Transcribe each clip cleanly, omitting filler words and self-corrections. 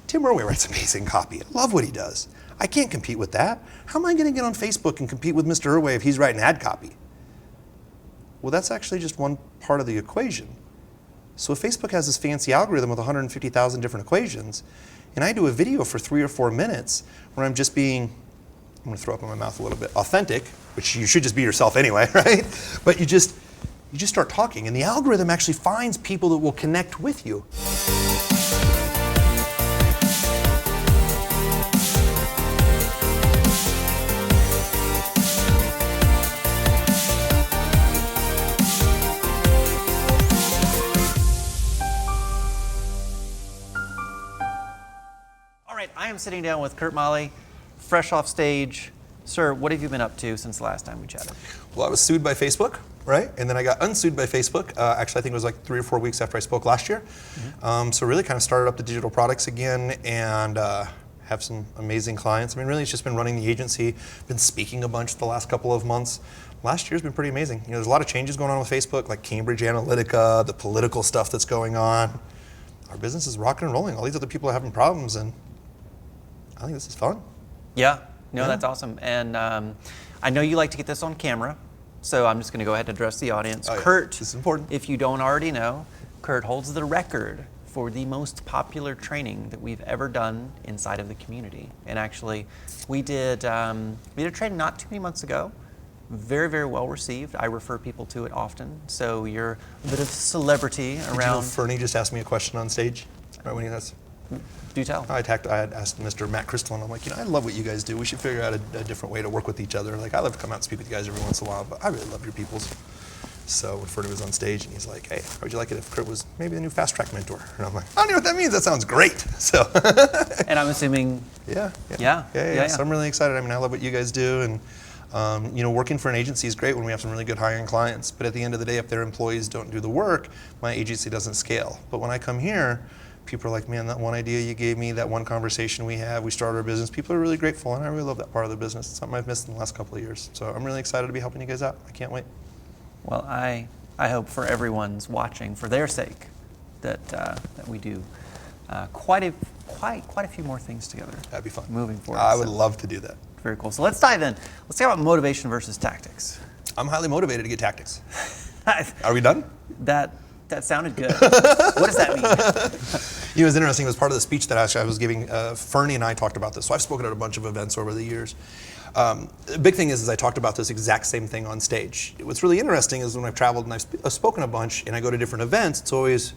Tim Irway writes amazing copy. I love what he does. I can't compete with that. How am I going to get on Facebook and compete with Mr. Irway if he's writing ad copy? Well, that's actually just one part of the equation. So if Facebook has this fancy algorithm with 150,000 different equations, and I do a video for 3 or 4 minutes where I'm just being, I'm going to throw up in my mouth a little bit, authentic, which you should just be yourself anyway, right? But you just start talking, and the algorithm actually finds people that will connect with you. I am sitting down with Curt Maly, fresh off stage. Sir, what have you been up to since the last time we chatted? Well, I was sued by Facebook, right? And then I got unsued by Facebook. Actually, I think it was like 3 or 4 weeks after I spoke last year. So really kind of started up the digital products again and have some amazing clients. I mean, really it's just been running the agency, been speaking a bunch the last couple of months. Last year's been pretty amazing. You know, there's a lot of changes going on with Facebook, like Cambridge Analytica, the political stuff that's going on. Our business is rocking and rolling. All these other people are having problems, and I think this is fun. Yeah, no, that's awesome. And I know you like to get this on camera, so I'm just going to go ahead and address the audience. Curt, this is important. If you don't already know, Curt holds the record for the most popular training that we've ever done inside of the community. And actually, we did a training not too many months ago. Very, very well received. I refer people to it often. So you're a bit of celebrity around. Did you know Fernie just asked me a question on stage? Right when he has. Do tell. I had asked Mr. Matt Crystal, and I'm like, you know, I love what you guys do. We should figure out a different way to work with each other. Like, I love to come out and speak with you guys every once in a while, but I really love your peoples. So when Fernie was on stage, and he's like, hey, how would you like it if Curt was maybe the new fast track mentor? And I'm like, I don't know what that means. That sounds great. So. And I'm assuming. Yeah. So I'm really excited. I mean, I love what you guys do, and you know, working for an agency is great when we have some really good hiring clients. But at the end of the day, if their employees don't do the work, my agency doesn't scale. But when I come here, people are like, man, that one idea you gave me, that one conversation we had, we started our business. People are really grateful, and I really love that part of the business. It's something I've missed in the last couple of years. So I'm really excited to be helping you guys out. I can't wait. Well, I hope for everyone's watching, for their sake, that we do quite a few more things together. That'd be fun. Moving forward. I would love to do that. Very cool. So let's dive in. Let's talk about motivation versus tactics. I'm highly motivated to get tactics. Are we done? That sounded good. What does that mean? You know, it was interesting. It was part of the speech that I was giving. Fernie and I talked about this. So I've spoken at a bunch of events over the years. The big thing is I talked about this exact same thing on stage. What's really interesting is when I've traveled and I've spoken a bunch and I go to different events, it's always,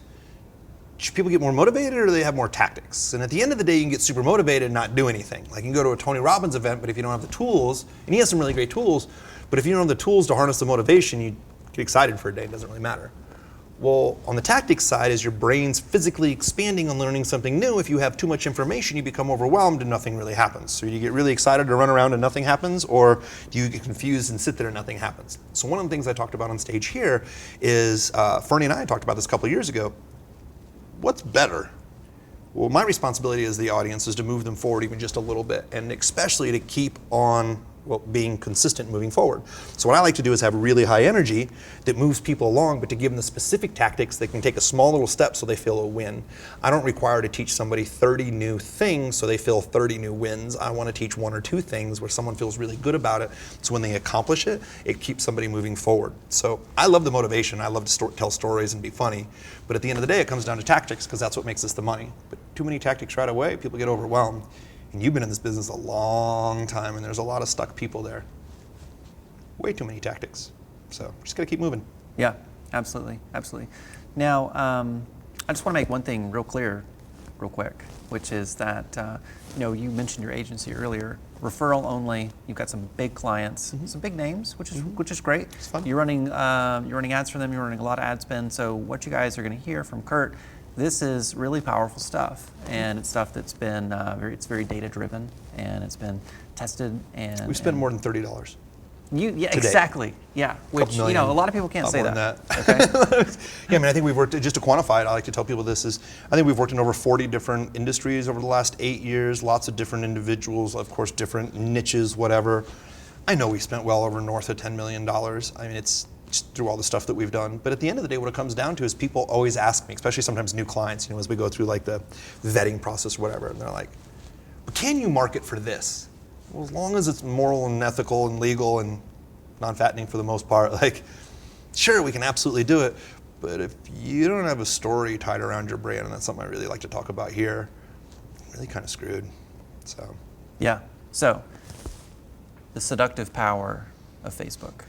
should people get more motivated or do they have more tactics? And at the end of the day, you can get super motivated and not do anything. Like you can go to a Tony Robbins event, but if you don't have the tools, and he has some really great tools, but if you don't have the tools to harness the motivation, you get excited for a day. It doesn't really matter. Well, on the tactics side, as your brain's physically expanding on learning something new, if you have too much information, you become overwhelmed and nothing really happens. So you get really excited to run around and nothing happens, or do you get confused and sit there and nothing happens? So one of the things I talked about on stage here is, Fernie and I talked about this a couple of years ago. What's better? Well, my responsibility as the audience is to move them forward even just a little bit, and especially to keep on being consistent moving forward. So what I like to do is have really high energy that moves people along, but to give them the specific tactics that can take a small little step so they feel a win. I don't require to teach somebody 30 new things so they feel 30 new wins. I want to teach 1 or 2 things where someone feels really good about it. So when they accomplish it, it keeps somebody moving forward. So I love the motivation. I love to tell stories and be funny. But at the end of the day, it comes down to tactics because that's what makes us the money. But too many tactics right away, people get overwhelmed. And you've been in this business a long time, and there's a lot of stuck people there. Way too many tactics. So just got to keep moving. Yeah, absolutely, absolutely. Now, I just want to make one thing real clear, real quick, which is that you mentioned your agency earlier, referral only. You've got some big clients, some big names, which is great. It's fun. You're running ads for them. You're running a lot of ad spend. So what you guys are going to hear from Curt. This is really powerful stuff, and it's stuff that's been very data driven, and it's been tested. And we spend more than $30. Yeah, exactly. Yeah, which a lot of people can't say that. Okay. Yeah, I mean, I think we've worked, just to quantify it, I like to tell people this is, I think we've worked in over 40 different industries over the last 8 years. Lots of different individuals, of course, different niches, whatever. I know we spent well over north of $10 million. I mean, just through all the stuff that we've done. But at the end of the day, what it comes down to is people always ask me, especially sometimes new clients, as we go through like the vetting process or whatever, and they're like, but can you market for this? Well, as long as it's moral and ethical and legal and non-fattening for the most part, like, sure, we can absolutely do it. But if you don't have a story tied around your brand, and that's something I really like to talk about here, I'm really kind of screwed. So. Yeah. So, the seductive power of Facebook.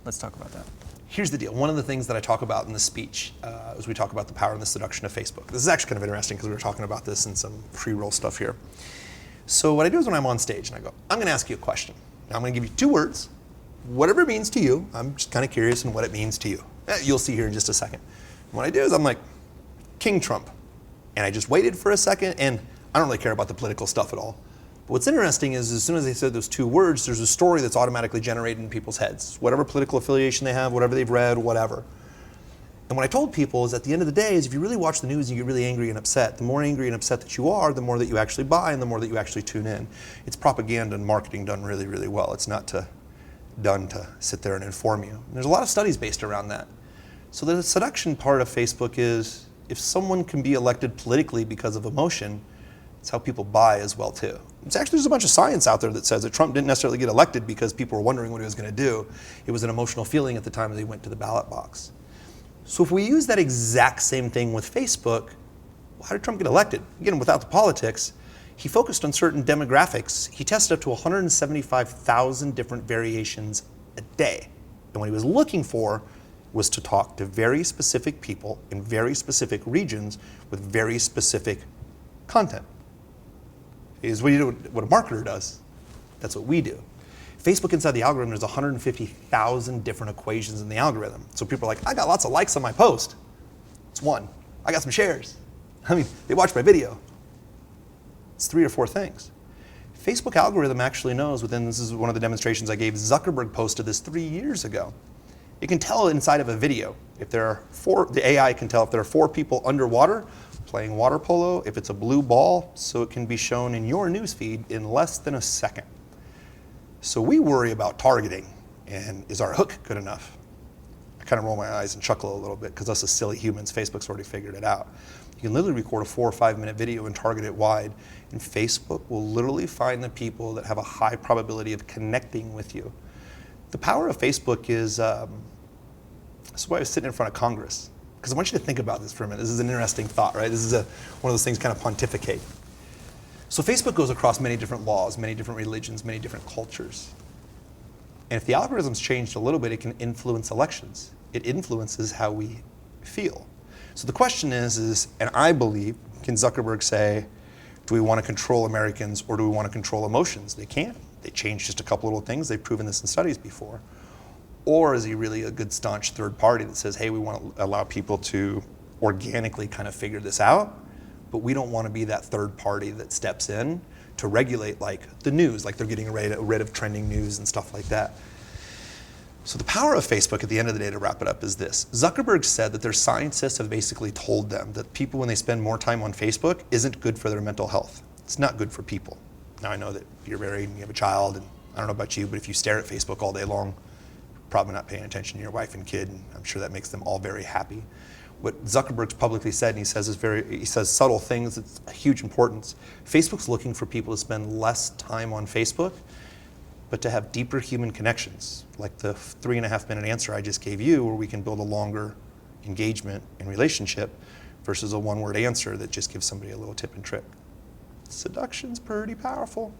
Let's talk about that. Here's the deal. One of the things that I talk about in the speech is we talk about the power and the seduction of Facebook. This is actually kind of interesting because we were talking about this in some pre-roll stuff here. So what I do is when I'm on stage and I go, I'm going to ask you a question. Now I'm going to give you 2 words, whatever it means to you. I'm just kind of curious in what it means to you. You'll see here in just a second. And what I do is I'm like, King Trump. And I just waited for a second, and I don't really care about the political stuff at all. But what's interesting is as soon as they said those 2 words, there's a story that's automatically generated in people's heads. Whatever political affiliation they have, whatever they've read, whatever. And what I told people is at the end of the day is if you really watch the news and you get really angry and upset, the more angry and upset that you are, the more that you actually buy and the more that you actually tune in. It's propaganda and marketing done really, really well. It's not done to sit there and inform you. And there's a lot of studies based around that. So the seduction part of Facebook is if someone can be elected politically because of emotion, it's how people buy as well too. There's a bunch of science out there that says that Trump didn't necessarily get elected because people were wondering what he was going to do. It was an emotional feeling at the time that he went to the ballot box. So if we use that exact same thing with Facebook, how did Trump get elected? Again, without the politics, he focused on certain demographics. He tested up to 175,000 different variations a day. And what he was looking for was to talk to very specific people in very specific regions with very specific content. Is what a marketer does. That's what we do. Facebook inside the algorithm, there's 150,000 different equations in the algorithm. So people are like, I got lots of likes on my post. It's 1. I got some shares. I mean, they watched my video. It's 3 or 4 things. Facebook algorithm actually knows this is one of the demonstrations I gave. Zuckerberg posted this 3 years ago. It can tell inside of a video if there are 4, the AI can tell if there are 4 people underwater playing water polo, if it's a blue ball, so it can be shown in your newsfeed in less than a second. So we worry about targeting, and is our hook good enough? I kind of roll my eyes and chuckle a little bit because us as silly humans, Facebook's already figured it out. You can literally record a 4 or 5 minute video and target it wide, and Facebook will literally find the people that have a high probability of connecting with you. The power of Facebook is, that's why I was sitting in front of Congress. Because I want you to think about this for a minute. This is an interesting thought, right? This is one of those things kind of pontificate. So Facebook goes across many different laws, many different religions, many different cultures. And if the algorithm's changed a little bit, it can influence elections. It influences how we feel. So the question is, and I believe, can Zuckerberg say, do we want to control Americans or do we want to control emotions? They can't. They change just a couple little things. They've proven this in studies before. Or is he really a good staunch third party that says, hey, we want to allow people to organically kind of figure this out, but we don't want to be that third party that steps in to regulate like the news, like they're getting rid of trending news and stuff like that. So the power of Facebook at the end of the day, to wrap it up, is this. Zuckerberg said that their scientists have basically told them that people, when they spend more time on Facebook, isn't good for their mental health. It's not good for people. Now I know that you're married and you have a child, and I don't know about you, but if you stare at Facebook all day long, probably not paying attention to your wife and kid, and I'm sure that makes them all very happy. What Zuckerberg's publicly said, and he says subtle things, it's a huge importance. Facebook's looking for people to spend less time on Facebook, but to have deeper human connections, like the 3.5 minute answer I just gave you, where we can build a longer engagement and relationship versus a 1-word answer that just gives somebody a little tip and trick. Seduction's pretty powerful.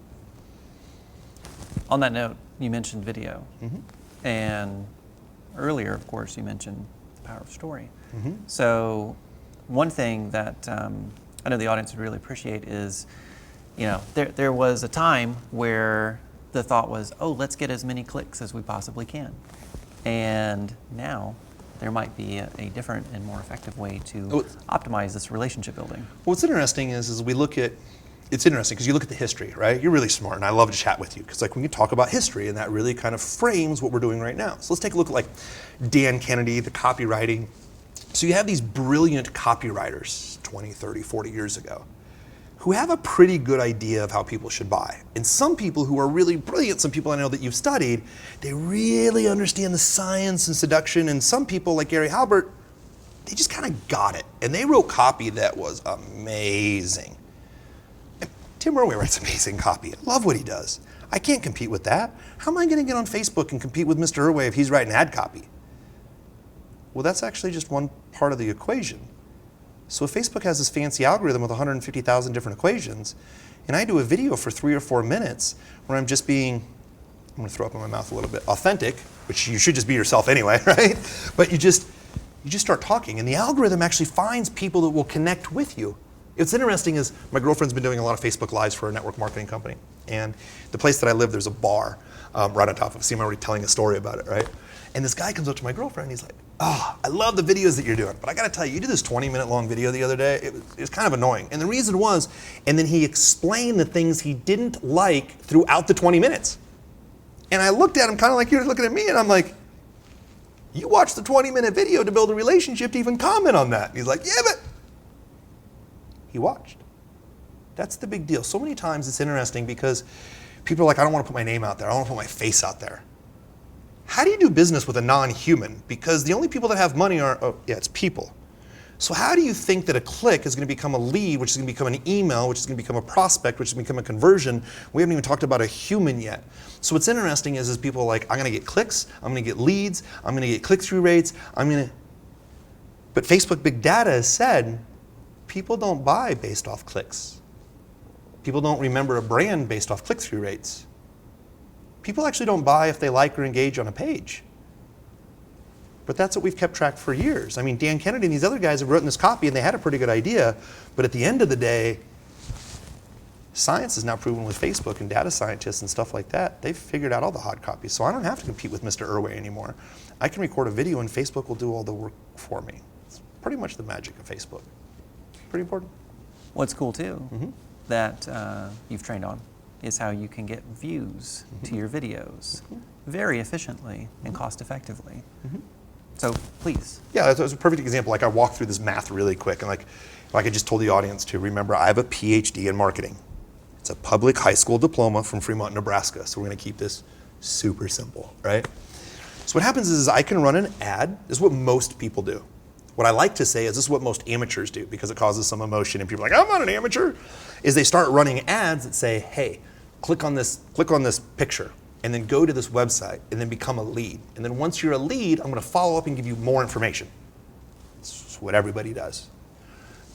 On that note, you mentioned video. Mm-hmm. And earlier, of course, you mentioned the power of story. Mm-hmm. So one thing that I know the audience would really appreciate is, there was a time where the thought was, oh, let's get as many clicks as we possibly can. And now there might be a different and more effective way to optimize this relationship building. What's interesting is we look at, it's interesting because you look at the history, right? You're really smart, and I love to chat with you because we can talk about history, and that really kind of frames what we're doing right now. So let's take a look at Dan Kennedy, the copywriting. So you have these brilliant copywriters 20, 30, 40 years ago. who have a pretty good idea of how people should buy. And some people who are really brilliant, some people I know that you've studied, they really understand the science and seduction. And some people like Gary Halbert, they just kind of got it. And they wrote copy that was amazing. And Tim Irwin writes amazing copy. I love what he does. I can't compete with that. How am I going to get on Facebook and compete with Mr. Irwin if he's writing ad copy? Well, that's actually just one part of the equation. So if Facebook has this fancy algorithm with 150,000 different equations, and I do a video for 3 or 4 minutes where I'm just being, I'm going to throw up in my mouth a little bit, authentic, which you should just be yourself anyway, right? But you just start talking, and the algorithm actually finds people that will connect with you. What's interesting is my girlfriend's been doing a lot of Facebook Lives for a network marketing company, and the place that I live, there's a bar right on top of it. See, I'm already telling a story about it, right? And this guy comes up to my girlfriend, and he's like, "Oh, I love the videos that you're doing, but I gotta tell you, you did this 20-minute long video the other day. It was kind of annoying." And the reason was, and then he explained the things he didn't like throughout the 20 minutes. And I looked at him kind of like you're looking at me, and I'm like, "You watched the 20-minute video to build a relationship to even comment on that." And he's like, "Yeah, but..." He watched. That's the big deal. So many times it's interesting because people are like, "I don't want to put my name out there. I don't want to put my face out there." How do you do business with a non-human? Because the only people that have money are, it's people. So how do you think that a click is going to become a lead, which is going to become an email, which is going to become a prospect, which is going to become a conversion? We haven't even talked about a human yet. So what's interesting is people are like, "I'm going to get clicks, I'm going to get leads, I'm going to get click-through rates, But Facebook Big Data has said, people don't buy based off clicks. People don't remember a brand based off click-through rates. People actually don't buy if they like or engage on a page. But that's what we've kept track for years. I mean, Dan Kennedy and these other guys have written this copy and they had a pretty good idea, but at the end of the day, science is now proven with Facebook and data scientists and stuff like that, they've figured out all the hot copies. So I don't have to compete with Mr. Irwin anymore. I can record a video and Facebook will do all the work for me. It's pretty much the magic of Facebook. Pretty important. What's cool too, that you've trained on, is how you can get views to your videos very efficiently and cost effectively. So please. Yeah, that was a perfect example. Like I walked through this math really quick, and like I just told the audience to remember, I have a PhD in marketing. It's a public high school diploma from Fremont, Nebraska. So we're going to keep this super simple, right? So what happens is I can run an ad. This is what most people do. What I like to say is this is what most amateurs do because it causes some emotion, and people are like, "I'm not an amateur." Is they start running ads that say, "Hey, click on this picture, and then go to this website, and then become a lead. And then once you're a lead, I'm going to follow up and give you more information." That's what everybody does.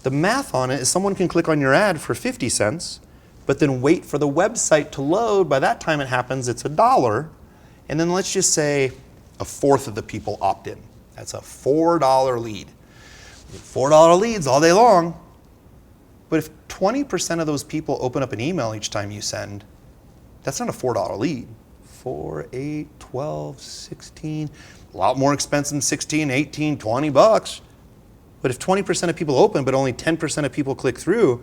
The math on it is someone can click on your ad for 50 cents, but then wait for the website to load. By that time it happens, it's $1. And then let's just say a fourth of the people opt in. That's a $4 lead. $4 leads all day long. But if 20% of those people open up an email each time you send, that's not a $4 lead. 4, 8, 12, 16, a lot more expensive than 16, 18, 20 bucks. But if 20% of people open, but only 10% of people click through,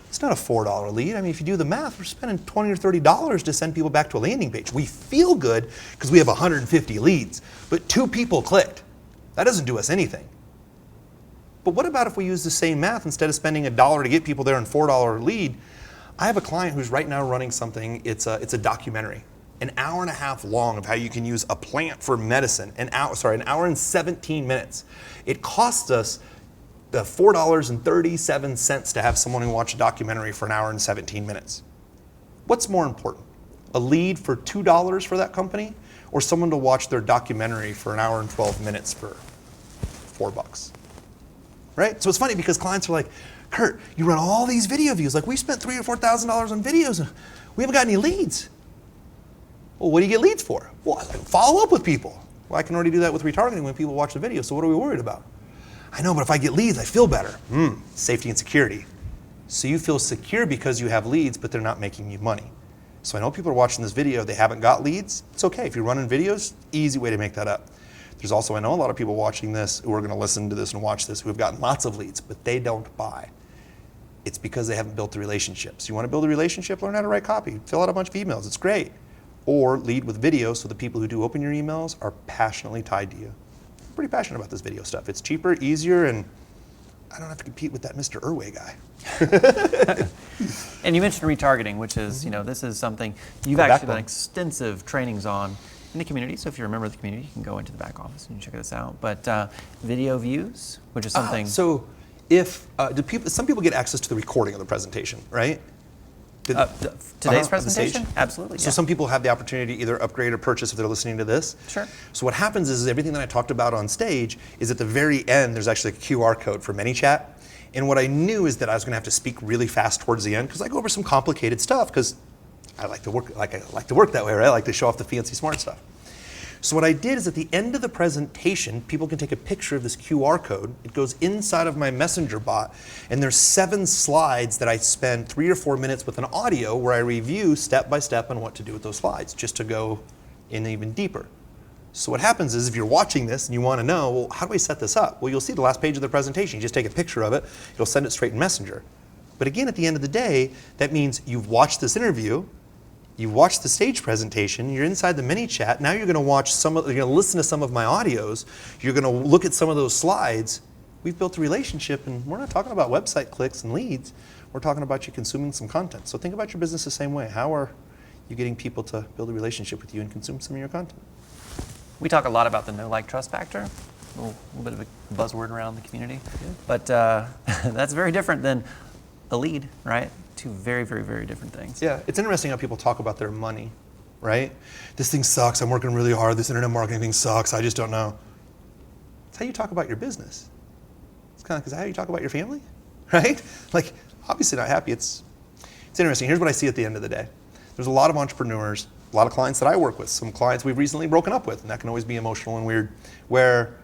it's not a $4 lead. I mean, if you do the math, we're spending $20 or $30 to send people back to a landing page. We feel good because we have 150 leads, but 2 people clicked. That doesn't do us anything. But what about if we use the same math, instead of spending $1 to get people there and $4 lead? I have a client who's right now running something, it's a documentary, an hour and a half long of how you can use a plant for medicine, an hour and 17 minutes. It costs us $4.37 to have someone who watch a documentary for an hour and 17 minutes. What's more important? A lead for $2 for that company, or someone to watch their documentary for an hour and 12 minutes for $4? Right? So it's funny because clients are like, "Curt, you run all these video views. Like we spent $3,000 or $4,000 on videos and we haven't got any leads." Well, what do you get leads for? Well, I follow up with people. Well, I can already do that with retargeting when people watch the video, so what are we worried about? I know, but if I get leads, I feel better. Safety and security. So you feel secure because you have leads, but they're not making you money. So I know people are watching this video, they haven't got leads. It's okay. If you're running videos, easy way to make that up. There's also, I know a lot of people watching this who are going to listen to this and watch this who have gotten lots of leads, but they don't buy. It's because they haven't built the relationships. You want to build a relationship? Learn how to write copy. Fill out a bunch of emails. It's great. Or lead with video so the people who do open your emails are passionately tied to you. I'm pretty passionate about this video stuff. It's cheaper, easier, and I don't have to compete with that Mr. Irwin guy. And you mentioned retargeting, which is, this is something you've The actually backbone. done extensive trainings on in the community. So if you're a member of the community, you can go into the back office and check this out. But video views, which is something. So if, some people get access to the recording of the presentation, right? Today's the presentation? stage? Absolutely. So yeah. some people have the opportunity to either upgrade or purchase if they're listening to this. Sure. So what happens is everything that I talked about on stage is at the very end, there's actually a QR code for ManyChat. And what I knew is that I was going to have to speak really fast towards the end because I go over some complicated stuff because I like to work that way, right? I like to show off the fancy smart stuff. So what I did is at the end of the presentation, people can take a picture of this QR code. It goes inside of my messenger bot, and there's 7 slides that I spend 3 or 4 minutes with an audio where I review step by step on what to do with those slides, just to go in even deeper. So what happens is if you're watching this and you want to know, well, how do I set this up? Well, you'll see the last page of the presentation. You just take a picture of it. You'll send it straight in Messenger. But again, at the end of the day, that means you've watched this interview, you've watched the stage presentation, you're inside the ManyChat, now you're going to you're going to listen to some of my audios, you're going to look at some of those slides. We've built a relationship, and we're not talking about website clicks and leads. We're talking about you consuming some content. So think about your business the same way. How are you getting people to build a relationship with you and consume some of your content? We talk a lot about the know, like, trust factor, a little bit of a buzzword around the community. Yeah. But that's very different than a lead, right? Two very, very, very different things. Yeah, it's interesting how people talk about their money, right? This thing sucks, I'm working really hard, this internet marketing thing sucks, I just don't know. It's how you talk about your business. It's kind of, is that how you talk about your family, right? Like, obviously not happy. It's interesting. Here's what I see at the end of the day. There's a lot of entrepreneurs, a lot of clients that I work with, some clients we've recently broken up with, and that can always be emotional and weird, where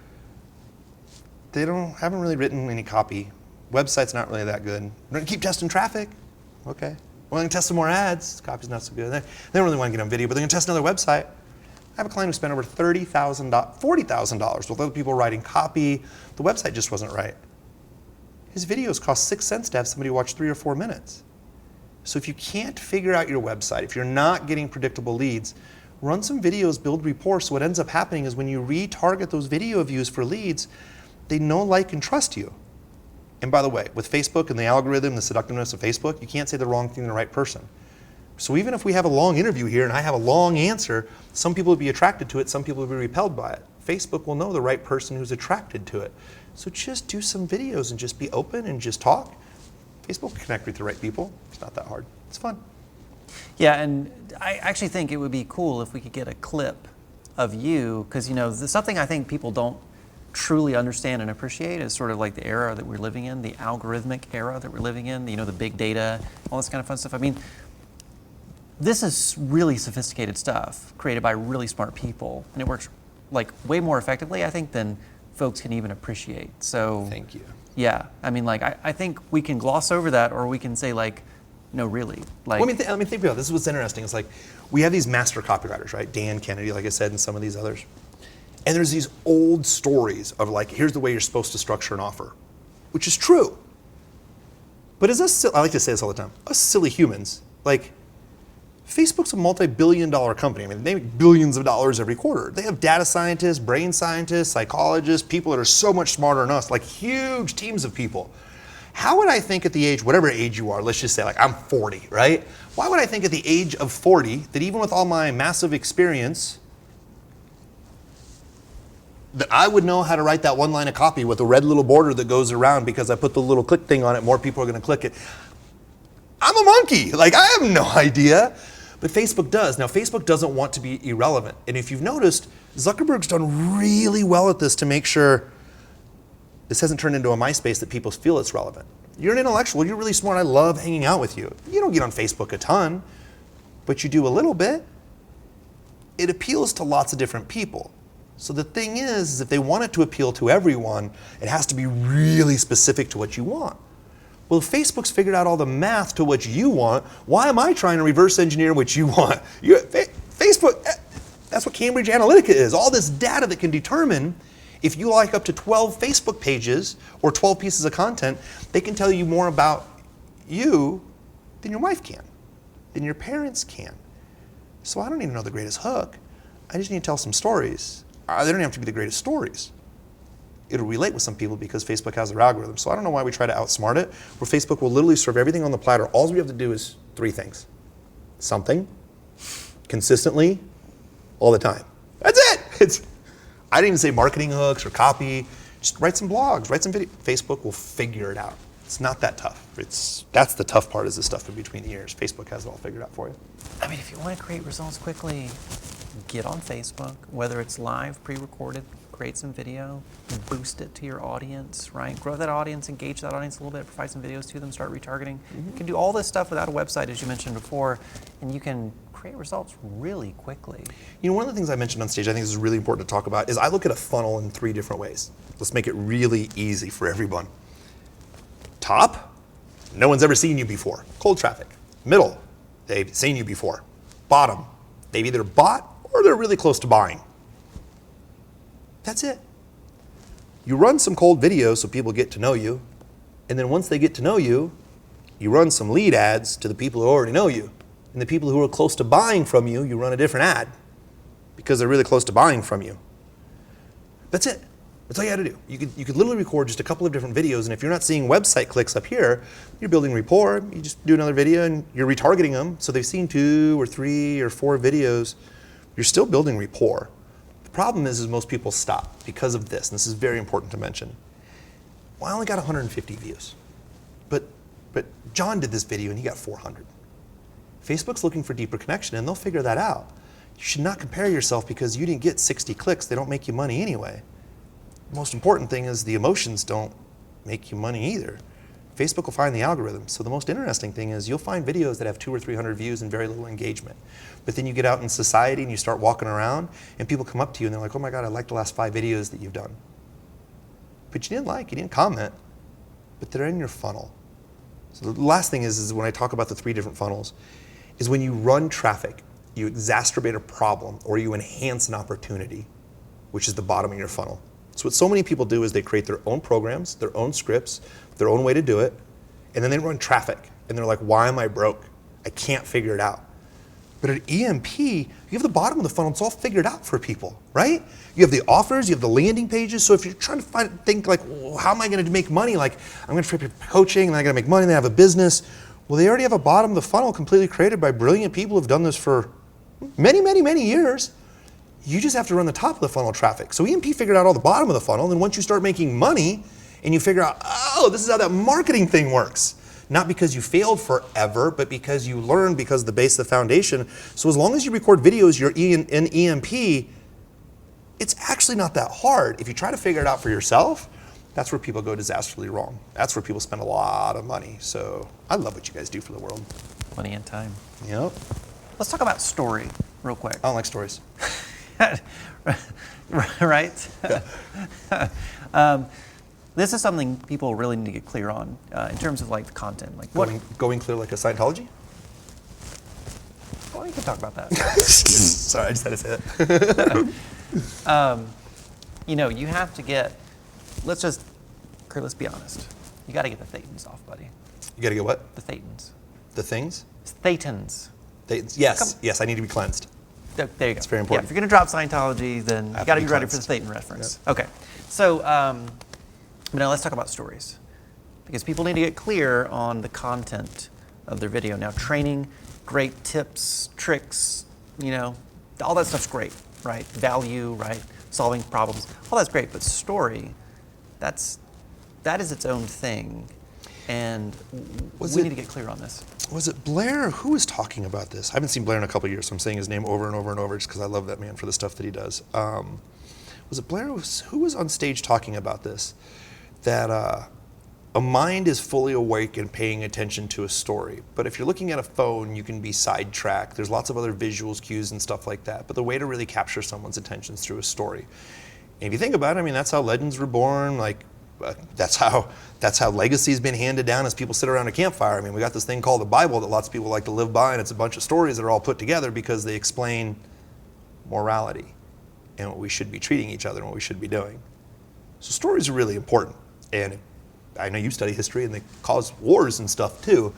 they haven't really written any copy. Website's not really that good. We're gonna keep testing traffic. Okay. We're gonna test some more ads. Copy's not so good. They don't really want to get on video, but they're gonna test another website. I have a client who spent over $40,000 with other people writing copy. The website just wasn't right. His videos cost 6 cents to have somebody watch 3 or 4 minutes. So if you can't figure out your website, if you're not getting predictable leads, run some videos, build rapport. So what ends up happening is when you retarget those video views for leads, they know, like, and trust you. And by the way, with Facebook and the algorithm, the seductiveness of Facebook, you can't say the wrong thing to the right person. So even if we have a long interview here and I have a long answer, some people will be attracted to it, some people will be repelled by it. Facebook will know the right person who's attracted to it. So just do some videos and just be open and just talk. Facebook will connect with the right people. It's not that hard. It's fun. Yeah, and I actually think it would be cool if we could get a clip of you, because something I think people don't truly understand and appreciate is sort of like the era that we're living in, the algorithmic era that we're living in, the big data, all this kind of fun stuff. I mean, this is really sophisticated stuff created by really smart people, and it works like way more effectively, I think, than folks can even appreciate. So thank you. Yeah, I mean, like, I think we can gloss over that, or we can say, like, no, really. Like, well, I mean, think about it. This is what's interesting. It's like we have these master copywriters, right? Dan Kennedy, like I said, and some of these others. And there's these old stories of, like, here's the way you're supposed to structure an offer, which is true. But as us, I like to say this all the time, us silly humans, like, Facebook's a multi-billion-dollar company. I mean, they make billions of dollars every quarter. They have data scientists, brain scientists, psychologists, people that are so much smarter than us, like huge teams of people. How would I think at the age, whatever age you are, let's just say, like, I'm 40, right? Why would I think at the age of 40 that even with all my massive experience, that I would know how to write that one line of copy with a red little border that goes around because I put the little click thing on it, more people are gonna click it. I'm a monkey, like, I have no idea. But Facebook does. Now, Facebook doesn't want to be irrelevant. And if you've noticed, Zuckerberg's done really well at this to make sure this hasn't turned into a MySpace that people feel it's relevant. You're an intellectual, you're really smart, I love hanging out with you. You don't get on Facebook a ton, but you do a little bit. It appeals to lots of different people. So the thing is if they want it to appeal to everyone, it has to be really specific to what you want. Well, if Facebook's figured out all the math to what you want, why am I trying to reverse engineer what you want? Facebook, that's what Cambridge Analytica is. All this data that can determine if you like up to 12 Facebook pages or 12 pieces of content, they can tell you more about you than your wife can, than your parents can. So I don't need to know the greatest hook. I just need to tell some stories. They don't have to be the greatest stories. it'll relate with some people because Facebook has their algorithm. So I don't know why we try to outsmart it, where Facebook will literally serve everything on the platter. All we have to do is 3 things. Something, consistently, all the time. That's it. I didn't even say marketing hooks or copy. Just write some blogs, write some video. Facebook will figure it out. It's not that tough. That's the tough part, is the stuff in between the ears. Facebook has it all figured out for you. I mean, if you want to create results quickly, get on Facebook, whether it's live, pre-recorded, create some video, boost it to your audience, right? Grow that audience, engage that audience a little bit, provide some videos to them, start retargeting. You can do all this stuff without a website, as you mentioned before, and you can create results really quickly. You know, one of the things I mentioned on stage I think is really important to talk about is I look at a funnel in 3 different ways. Let's make it really easy for everyone. Top, no one's ever seen you before. Cold traffic. Middle, they've seen you before. Bottom, they've either bought or they're really close to buying. That's it. You run some cold videos so people get to know you, and then once they get to know you, you run some lead ads to the people who already know you. And the people who are close to buying from you, you run a different ad because they're really close to buying from you. That's it. That's all you got to do. You could literally record just a couple of different videos, and if you're not seeing website clicks up here, you're building rapport. You just do another video and you're retargeting them, so they've seen 2 or 3 or 4 videos. You're still building rapport. The problem is most people stop because of this, and this is very important to mention. Well, I only got 150 views, but John did this video and he got 400. Facebook's looking for deeper connection, and they'll figure that out. You should not compare yourself because you didn't get 60 clicks. They don't make you money anyway. The most important thing is the emotions don't make you money either. Facebook will find the algorithm. So the most interesting thing is you'll find videos that have 200 or 300 views and very little engagement. But then you get out in society and you start walking around and people come up to you and they're like, oh my God, I liked the last 5 videos that you've done. But you didn't comment, but they're in your funnel. So the last thing is when I talk about the 3 different funnels, is when you run traffic, you exacerbate a problem or you enhance an opportunity, which is the bottom of your funnel. So what so many people do is they create their own programs, their own scripts, their own way to do it, and then they run traffic. And they're like, why am I broke? I can't figure it out. But at EMP, you have the bottom of the funnel, it's all figured out for people, right? You have the offers, you have the landing pages. So if you're trying to think like, well, how am I gonna make money? Like, I'm gonna create coaching and I gotta make money and I have a business. Well, they already have a bottom of the funnel completely created by brilliant people who've done this for many, many, many years. You just have to run the top of the funnel traffic. So EMP figured out all the bottom of the funnel, and then once you start making money and you figure out, oh, this is how that marketing thing works. Not because you failed forever, but because you learned because of the base of the foundation. So as long as you record videos, you're in EMP, it's actually not that hard. If you try to figure it out for yourself, that's where people go disastrously wrong. That's where people spend a lot of money. So I love what you guys do for the world. Money and time. Yep. Let's talk about story real quick. I don't like stories. Right? Yeah. This is something people really need to get clear on in terms of like the content. Like Going clear like a Scientology? Well, you can talk about that. Sorry, I just had to say that. You have to get, Curt, let's be honest. You got to get the thetans off, buddy. You got to get what? The thetans. The things? Thetans. Yes, I need to be cleansed. There you go. It's very important. Yeah, if you're going to drop Scientology, then you got to be ready for the Thetan reference. Yep. Okay. So, now let's talk about stories. Because people need to get clear on the content of their video. Now, training, great tips, tricks, all that stuff's great, right? Value, right? Solving problems, all that's great. But story, that is its own thing. And we need to get clear on this. Was it Blair? Who was talking about this? I haven't seen Blair in a couple of years, so I'm saying his name over and over and over just because I love that man for the stuff that he does. Was it Blair? Who was on stage talking about this? That a mind is fully awake and paying attention to a story. But if you're looking at a phone, you can be sidetracked. There's lots of other visuals, cues, and stuff like that. But the way to really capture someone's attention is through a story. And if you think about it, that's how legends were born. That's how legacy's been handed down as people sit around a campfire. We got this thing called the Bible that lots of people like to live by, and it's a bunch of stories that are all put together because they explain morality and what we should be treating each other and what we should be doing. So stories are really important. And I know you study history and they cause wars and stuff too.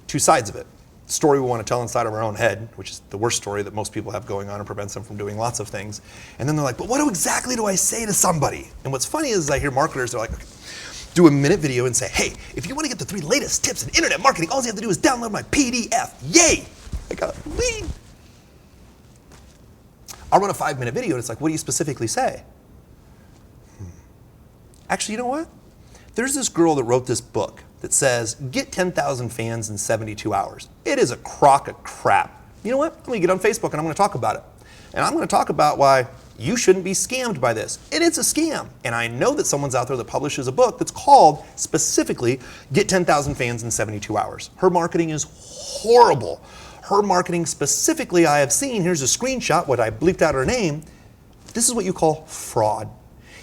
2 sides of it. story we want to tell inside of our own head, which is the worst story that most people have going on and prevents them from doing lots of things. And then they're like, but what exactly do I say to somebody? And what's funny is I hear marketers, they're like, okay, do a minute video and say, hey, if you want to get the 3 latest tips in internet marketing, all you have to do is download my PDF. Yay! I got lead. I'll run a 5-minute video and it's like, what do you specifically say? Actually, you know what? There's this girl that wrote this book that says, get 10,000 fans in 72 hours. It is a crock of crap. You know what? I'm gonna get on Facebook and I'm gonna talk about it. And I'm gonna talk about why you shouldn't be scammed by this. And it's a scam. And I know that someone's out there that publishes a book that's called specifically, Get 10,000 Fans in 72 Hours. Her marketing is horrible. Her marketing specifically, I have seen, here's a screenshot, what I bleeped out her name. This is what you call fraud.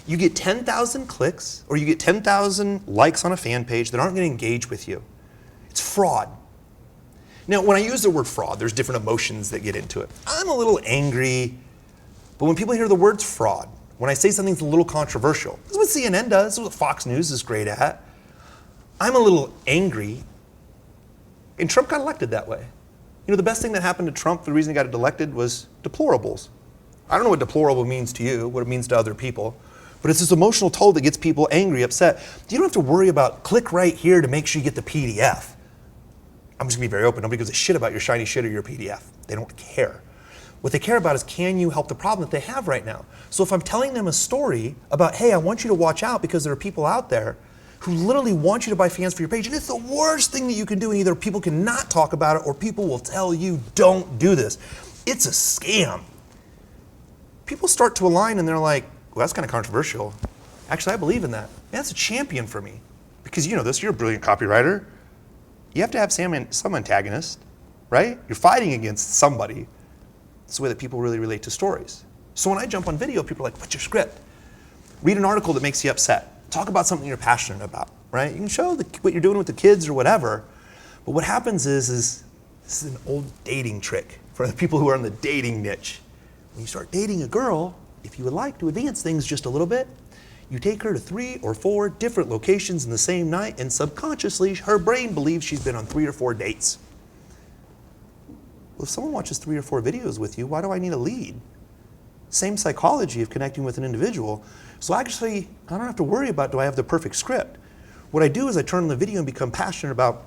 You get 10,000 clicks or you get 10,000 likes on a fan page that aren't going to engage with you. It's fraud. Now, when I use the word fraud, there's different emotions that get into it. I'm a little angry, but when people hear the words fraud, when I say something's a little controversial, this is what CNN does, this is what Fox News is great at. I'm a little angry, and Trump got elected that way. You know, the best thing that happened to Trump, the reason he got elected, was deplorables. I don't know what deplorable means to you, what it means to other people. But it's this emotional toll that gets people angry, upset. You don't have to worry about click right here to make sure you get the PDF. I'm just gonna be very open. Nobody gives a shit about your shiny shit or your PDF. They don't care. What they care about is, can you help the problem that they have right now? So if I'm telling them a story about, hey, I want you to watch out because there are people out there who literally want you to buy fans for your page, and it's the worst thing that you can do, and either people cannot talk about it or people will tell you, don't do this. It's a scam. People start to align and they're like, well, that's kind of controversial. Actually, I believe in that. That's a champion for me. Because you know this, you're a brilliant copywriter. You have to have some antagonist, right? You're fighting against somebody. It's the way that people really relate to stories. So when I jump on video, people are like, what's your script? Read an article that makes you upset. Talk about something you're passionate about, right? You can show what you're doing with the kids or whatever. But what happens is this is an old dating trick for the people who are in the dating niche. When you start dating a girl, if you would like to advance things just a little bit, you take her to 3 or 4 different locations in the same night, and subconsciously, her brain believes she's been on 3 or 4 dates. Well, if someone watches 3 or 4 videos with you, why do I need a lead? Same psychology of connecting with an individual. So actually, I don't have to worry about, do I have the perfect script? What I do is I turn on the video and become passionate about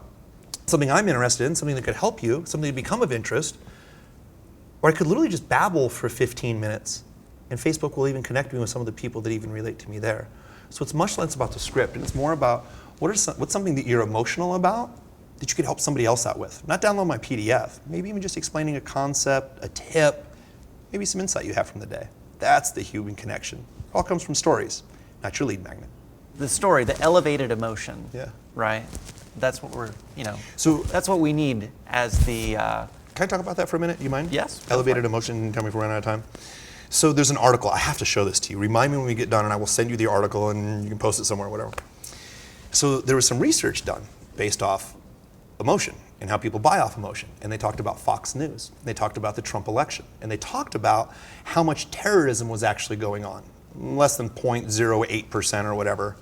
something I'm interested in, something that could help you, something that become of interest. Or I could literally just babble for 15 minutes. And Facebook will even connect me with some of the people that even relate to me there. So it's much less about the script, and it's more about what's something that you're emotional about that you could help somebody else out with. Not download my PDF, maybe even just explaining a concept, a tip, maybe some insight you have from the day. That's the human connection. It all comes from stories, not your lead magnet. The story, the elevated emotion, Yeah. right? That's what we're, So that's what we need as the... can I talk about that for a minute? Do you mind? Yes. Elevated emotion, tell me if we're running out of time. So there's an article, I have to show this to you. Remind me when we get done and I will send you the article and you can post it somewhere, whatever. So there was some research done based off emotion and how people buy off emotion. And they talked about Fox News. They talked about the Trump election. And they talked about how much terrorism was actually going on. Less than 0.08% or whatever.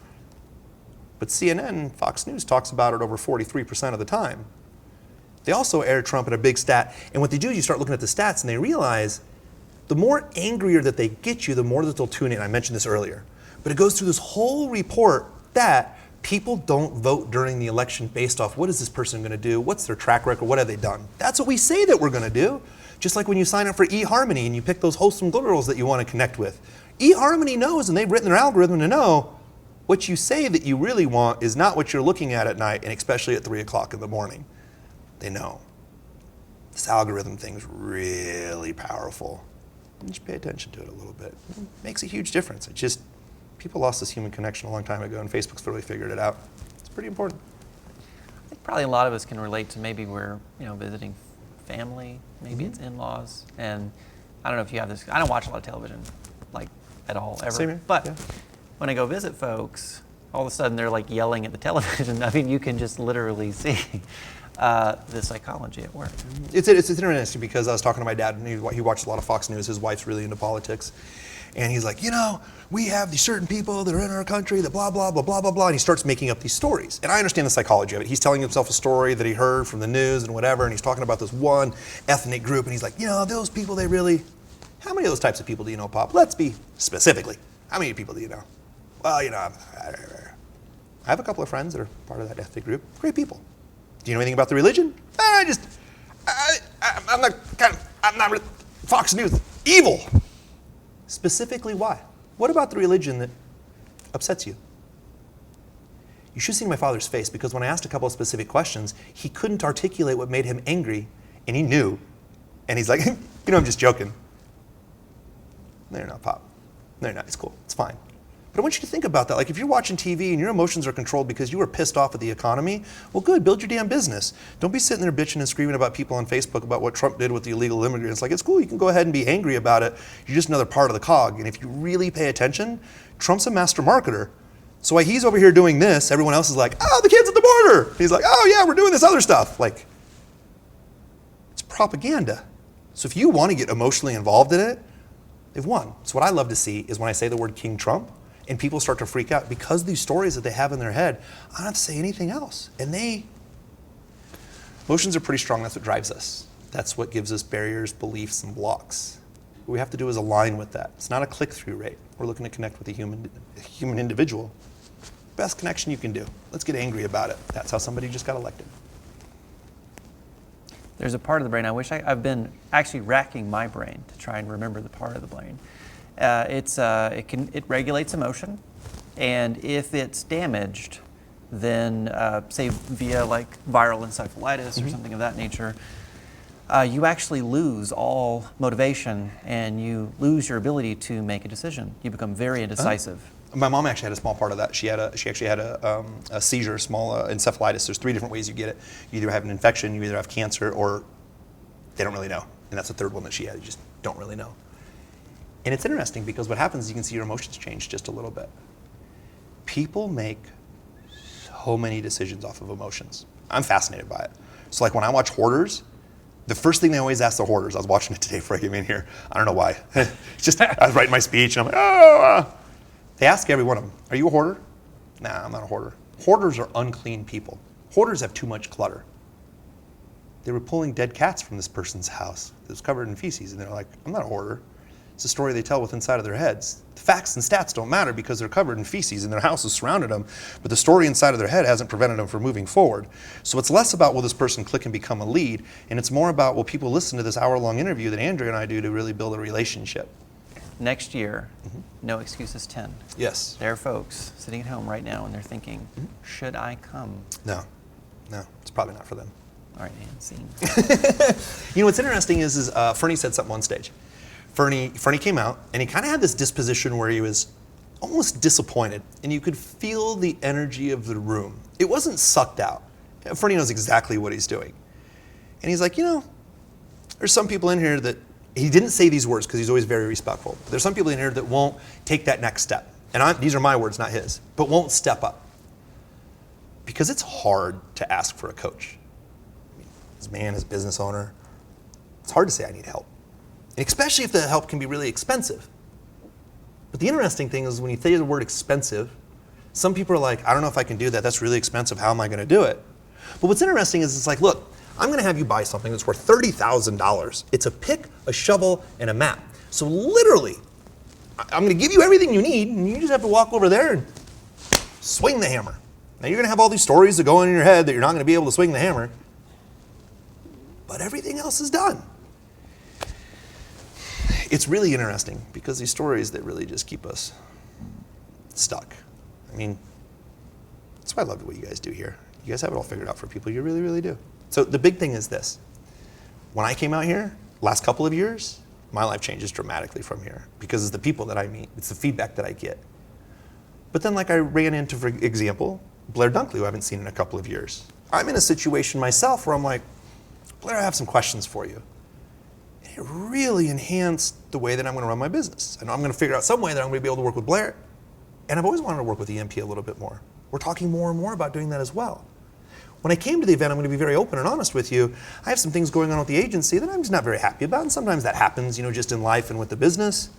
But CNN, Fox News talks about it over 43% of the time. They also air Trump at a big stat. And what they do is you start looking at the stats and they realize the more angrier that they get you, the more that they'll tune in. I mentioned this earlier. But it goes through this whole report that people don't vote during the election based off what is this person going to do, what's their track record, what have they done. That's what we say that we're going to do. Just like when you sign up for eHarmony and you pick those wholesome girls that you want to connect with. eHarmony knows, and they've written their algorithm to know, what you say that you really want is not what you're looking at night, and especially at 3 o'clock in the morning. They know. This algorithm thing's really powerful. You should pay attention to it a little bit. It makes a huge difference. It just, people lost this human connection a long time ago, and Facebook's really figured it out. It's pretty important. I think probably a lot of us can relate to maybe we're visiting family, maybe it's in-laws, and I don't know if you have this. I don't watch a lot of television, like at all ever. Same here. But Yeah. when I go visit folks, all of a sudden they're like yelling at the television. I mean, you can just literally see the psychology at work. It's interesting because I was talking to my dad, and he watches a lot of Fox News. His wife's really into politics. And he's like, we have these certain people that are in our country that blah, blah, blah, blah, blah, blah. And he starts making up these stories. And I understand the psychology of it. He's telling himself a story that he heard from the news and whatever. And he's talking about this one ethnic group. And he's like, those people, how many of those types of people do you know, Pop? Let's be specifically. How many people do you know? Well, I have a couple of friends that are part of that ethnic group. Great people. Do you know anything about the religion? I'm not really, Fox News, evil. Specifically why? What about the religion that upsets you? You should have seen my father's face, because when I asked a couple of specific questions, he couldn't articulate what made him angry, and he knew. And he's like, I'm just joking. No, you're not, Pop. No, you're not. It's cool. It's fine. But I want you to think about that. Like, if you're watching TV and your emotions are controlled because you were pissed off at the economy, well, good, build your damn business. Don't be sitting there bitching and screaming about people on Facebook about what Trump did with the illegal immigrants. Like, it's cool, you can go ahead and be angry about it. You're just another part of the cog. And if you really pay attention, Trump's a master marketer. So while he's over here doing this, everyone else is like, oh, the kids at the border. He's like, oh yeah, we're doing this other stuff. Like, it's propaganda. So if you want to get emotionally involved in it, they've won. So what I love to see is when I say the word King Trump, and people start to freak out because these stories that they have in their head, I don't have to say anything else. And emotions are pretty strong. That's what drives us. That's what gives us barriers, beliefs, and blocks. What we have to do is align with that. It's not a click-through rate. We're looking to connect with a human individual. Best connection you can do. Let's get angry about it. That's how somebody just got elected. There's a part of the brain, I've been actually racking my brain to try and remember the part of the brain. It regulates emotion, and if it's damaged, then say via like viral encephalitis or something of that nature, you actually lose all motivation and you lose your ability to make a decision. You become very indecisive. My mom actually had a small part of that. She actually had a seizure, small encephalitis. There's 3 different ways you get it. You either have an infection, you either have cancer, or they don't really know. And that's the third one that she had. You just don't really know. And it's interesting because what happens is you can see your emotions change just a little bit. People make so many decisions off of emotions. I'm fascinated by it. So like when I watch Hoarders, the first thing they always ask the hoarders, I was watching it today before I came in here. I don't know why. It's just, I was writing my speech and I'm like, They ask every one of them, are you a hoarder? Nah, I'm not a hoarder. Hoarders are unclean people. Hoarders have too much clutter. They were pulling dead cats from this person's house that was covered in feces, and they're like, I'm not a hoarder. It's a story they tell with inside of their heads. The facts and stats don't matter because they're covered in feces and their house has surrounded them, but the story inside of their head hasn't prevented them from moving forward. So it's less about will this person click and become a lead, and it's more about will people listen to this hour-long interview that Andrea and I do to really build a relationship. Next year, No Excuses 10. Yes. There are folks sitting at home right now and they're thinking, should I come? No, it's probably not for them. All right, and scene. You know what's interesting is Fernie said something on stage. Fernie came out and he kind of had this disposition where he was almost disappointed, and you could feel the energy of the room. It wasn't sucked out. Fernie knows exactly what he's doing. And he's like, there's some people in here that, he didn't say these words because he's always very respectful. There's some people in here that won't take that next step. And these are my words, not his, but won't step up. Because it's hard to ask for a coach. As man, as business owner, it's hard to say I need help. And especially if the help can be really expensive. But the interesting thing is when you say the word expensive, some people are like, I don't know if I can do that. That's really expensive. How am I going to do it? But what's interesting is it's like, look, I'm going to have you buy something that's worth $30,000. It's a pick, a shovel, and a map. So literally, I'm going to give you everything you need, and you just have to walk over there and swing the hammer. Now you're going to have all these stories that go on in your head that you're not going to be able to swing the hammer, but everything else is done. It's really interesting because these stories that really just keep us stuck. I mean, that's why I love what you guys do here. You guys have it all figured out for people. You really, really do. So the big thing is this. When I came out here, last couple of years, my life changes dramatically from here because it's the people that I meet. It's the feedback that I get. But then like I ran into, for example, Blair Dunkley, who I haven't seen in a couple of years. I'm in a situation myself where I'm like, Blair, I have some questions for you. And it really enhanced the way that I'm going to run my business. And I'm going to figure out some way that I'm going to be able to work with Blair. And I've always wanted to work with EMP a little bit more. We're talking more and more about doing that as well. When I came to the event, I'm going to be very open and honest with you. I have some things going on with the agency that I'm just not very happy about, and sometimes that happens, just in life and with the business.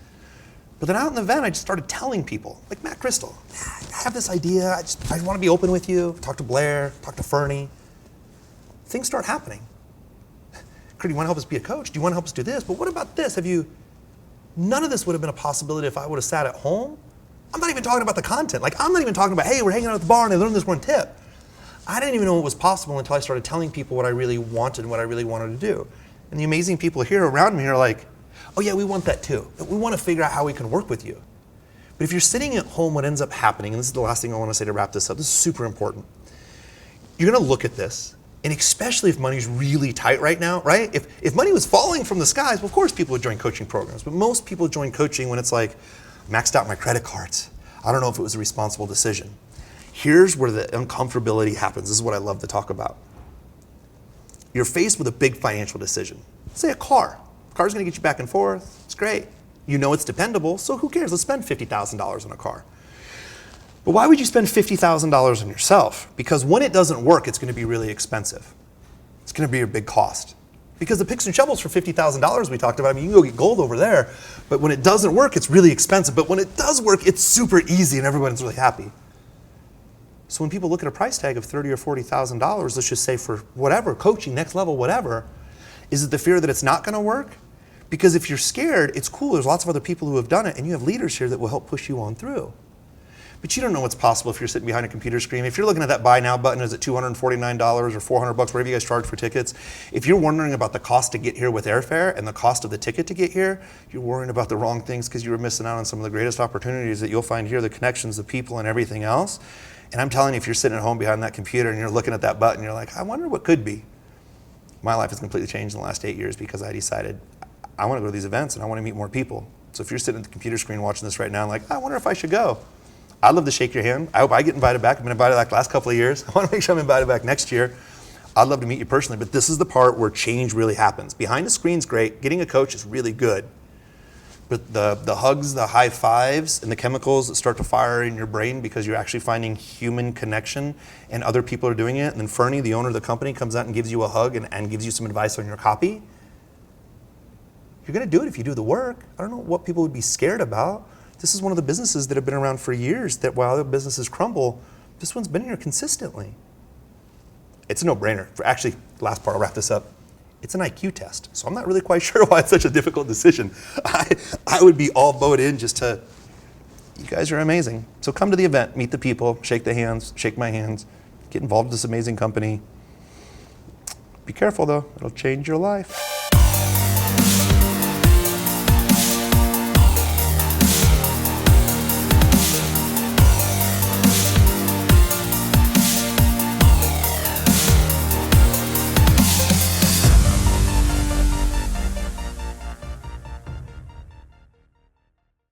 But then out in the event, I just started telling people, like Matt Crystal, I have this idea, I want to be open with you, talk to Blair, talk to Fernie. Things start happening. Curt, do you want to help us be a coach? Do you want to help us do this? But what about this? None of this would have been a possibility if I would have sat at home. I'm not even talking about the content. Like, I'm not even talking about, hey, we're hanging out at the bar and I learned this one tip. I didn't even know it was possible until I started telling people what I really wanted and what I really wanted to do. And the amazing people here around me are like, oh yeah, we want that too. We want to figure out how we can work with you. But if you're sitting at home, what ends up happening, and this is the last thing I want to say to wrap this up, this is super important. You're going to look at this, and especially if money's really tight right now, right? If money was falling from the skies, well, of course people would join coaching programs, but most people join coaching when it's like, maxed out my credit cards. I don't know if it was a responsible decision. Here's where the uncomfortability happens. This is what I love to talk about. You're faced with a big financial decision. Say a car. The car's gonna get you back and forth. It's great. You know it's dependable, so who cares? Let's spend $50,000 on a car. But why would you spend $50,000 on yourself? Because when it doesn't work, it's gonna be really expensive. It's gonna be a big cost. Because the picks and shovels for $50,000 we talked about, I mean, you can go get gold over there, but when it doesn't work, it's really expensive. But when it does work, it's super easy and everyone's really happy. So when people look at a price tag of $30,000 or $40,000, let's just say for whatever, coaching, next level, whatever, is it the fear that it's not gonna work? Because if you're scared, it's cool. There's lots of other people who have done it, and you have leaders here that will help push you on through. But you don't know what's possible if you're sitting behind a computer screen. If you're looking at that buy now button, is it $249 or $400, whatever you guys charge for tickets? If you're wondering about the cost to get here with airfare and the cost of the ticket to get here, you're worrying about the wrong things because you were missing out on some of the greatest opportunities that you'll find here, the connections, the people, and everything else. And I'm telling you, if you're sitting at home behind that computer and you're looking at that button, you're like, I wonder what could be. My life has completely changed in the last 8 years because I decided I want to go to these events and I want to meet more people. So if you're sitting at the computer screen watching this right now, like, I wonder if I should go. I'd love to shake your hand. I hope I get invited back. I've been invited back the last couple of years. I want to make sure I'm invited back next year. I'd love to meet you personally, but this is the part where change really happens. Behind the screen's great. Getting a coach is really good. But the hugs, the high fives, and the chemicals that start to fire in your brain because you're actually finding human connection and other people are doing it, and then Fernie, the owner of the company, comes out and gives you a hug and gives you some advice on your copy, you're going to do it if you do the work. I don't know what people would be scared about. This is one of the businesses that have been around for years that while other businesses crumble, this one's been here consistently. It's a no-brainer. Actually, last part, I'll wrap this up. It's an IQ test, so I'm not really quite sure why it's such a difficult decision. I would be all bowed in just to, you guys are amazing. So come to the event, meet the people, shake the hands, shake my hands, get involved in this amazing company. Be careful though, it'll change your life.